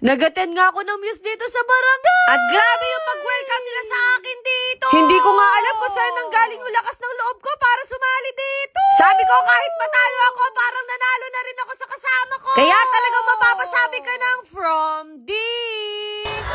Nag-attend nga ako ng muse dito sa barangay. At grabe yung pag-welcome nila sa akin dito. Hindi ko nga alam kung saan nanggaling yung lakas ng loob ko para sumali dito. Sabi ko kahit matalo ako, parang nanalo na rin ako sa kasama ko. Kaya talagang mapapasabi ka ng from deep.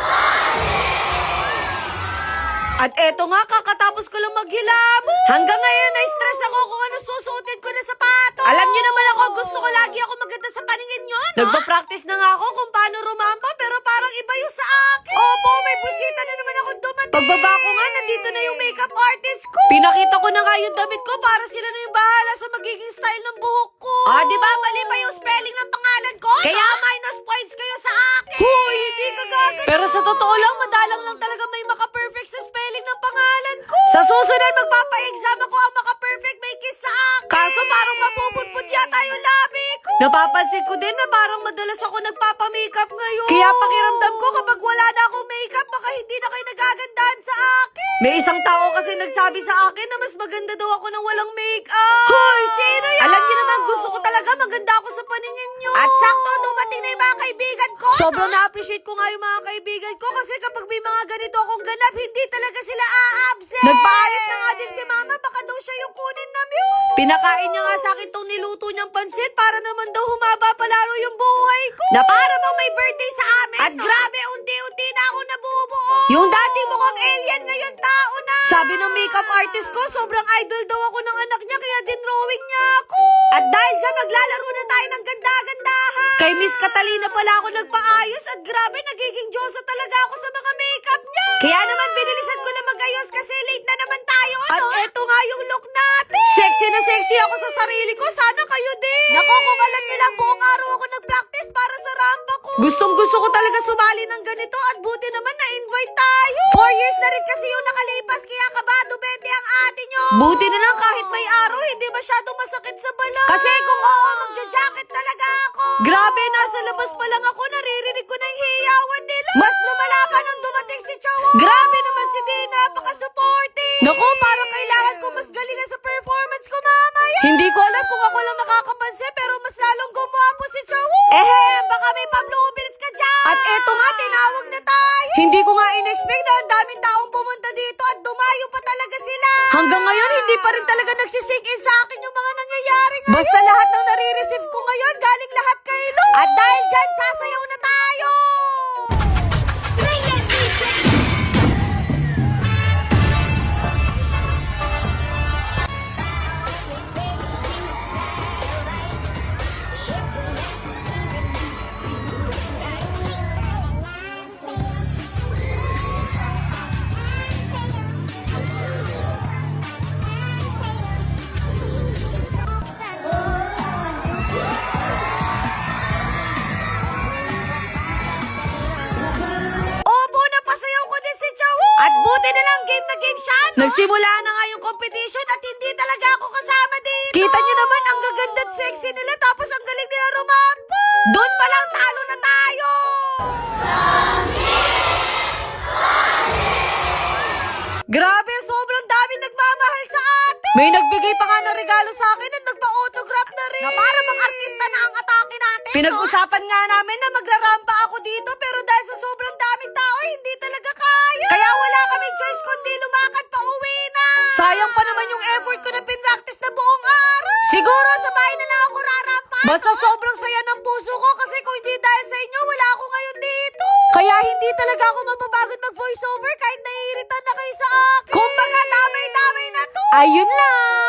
At eto nga, kakatapos ko lang maghilamo. Hanggang ngayon, na-stress ako kung ano susuotin ko na sapato. Alam niyo naman ako, gusto ko lagi ako maganda sa paningin niyo, no? Nagpa-practice na nga ako kung paano rumamba, pero parang iba yung sa akin. Opo, may busita na naman ako dumating. Pagbaba ko nga, nandito na yung makeup artist ko. Pinakita ko na nga yung damit ko para sila na yung bahala sa magiging style ng buhok ko. Ah, di ba mali pa yung spelling ng pangalan ko? Kaya minus points kayo sa akin. Hoy, hindi ka gagawin. Pero sa totoo lang, madalang lang talaga may maka-perfect sa spelling ng pangalan ko. Sa susunod, magpapa-exam ako ang maka-perfect may kiss sa akin. Kaso parang mapupudpud yata yung labi ko. Napapansin ko din na parang madalas ako nagpapamakeup ngayon. Kaya pakiramdam ko kapag wala na akong makeup, baka hindi na kayo nagagandahan sa akin. May isang tao kasi nagsabi sa akin na mas maganda daw ako nang walang makeup. Hoy, sino yan? Alam niyo naman, gusto ko talaga maganda ako sa paningin niyo. At sakto, dumating na yung mga kaibigan ko. Sobrang na-appreciate ko nga yung mga kaibigan ko kasi kapag may mga ganito akong ganap, hindi talaga sila a-absent. Nagpaayos na nga din si mama, baka daw siya yung kunin na mute. Pinakain niya nga sa akin tong niluto niyang pansit para naman daw humaba palalo yung buhay ko. Na para bang may birthday sa amin. At no? grabe, unti-unti na ako nabubuo. Yung dati mukhang alien, ngayon tao na. Sabi ng makeup artist ko, sobrang idol daw ako ng anak niya kaya dinrowing niya ako. At dahil dyan, maglalaro na tayo ng ganda-gandahan. Kay Miss Catalina pala ako nagpaayos at grabe, nagiging Diyosa talaga ako sa mga makeup niya. Kaya naman binilisan ko na mag-ayos kasi late na naman tayo, At ano? eto nga yung look natin. Sexy na sexy ako sa sarili ko. Sana kayo din. Naku, kung alam niyo lang, buong araw ako nag-practice para sa rampa ko. Gustong gusto ko talaga sumali ng ganito at buti naman na-invite tayo. 4 years na rin kasi yung nakalipas, kaya kabado bete ang ate nyo. Buti na lang kahit may araw, hindi masyadong masakit sa balat. Kasi kung oo, magja-jacket talaga ako. Grabe, nasa labas pa lang ako, naririnig ko na yung hiyawan nila. Mas lumala pa nung dumating si Chawo. Grabe naman si Dina, napaka-supportive. Naku, parang kailangan ko mas galingan sa performance ko mamaya. Hindi ko alam kung ako lang nakakapansin pero mas lalong gumwapo si Chawo. Baka may pa-blue bills ka dyan. At eto nga, tinawag na tayo. Hindi ko nga in-expect na ang daming taong pumunta dito at dumayo pa talaga sila. Hanggang ngayon, hindi pa rin talaga nagsisink in sa akin yung mga nangyayari ngayon. Basta lahat ng nare-receive ko ngayon, galing lahat kay Lord. At dahil dyan, sasayaw na tayo. Opo, napasayaw ko din si Chawo. At buti na lang game na game siya, no? Nagsimula na nga yung competition at hindi talaga ako kasama dito. Kita niyo naman, ang gaganda at sexy nila tapos ang galing nila rumampa. Doon pa lang talo na tayo. Grabe, sobrang dami nagmamahal sa atin. May nagbigay pa nga ng regalo sa akin at nagpa-autograph na rin. Na para bang artista na ang atake natin, Pinag-usapan nga namin na magrarampa ako dito pero dahil sa sobrang daming tao, hindi talaga kaya. Kaya wala kaming choice kundi lumakad pa uwi na. Sayang pa naman yung effort ko na pinractice na buong araw. Siguro sa bahay na lang ako rarampa. Basta sobrang saya ng puso ko kasi kung hindi dahil sa inyo, wala ako ngayon dito. Kaya hindi talaga ako mapapagod mag-voiceover kahit naiiritan na kayo sa akin. Kumbaga, damay-damay na to. Ayun lang!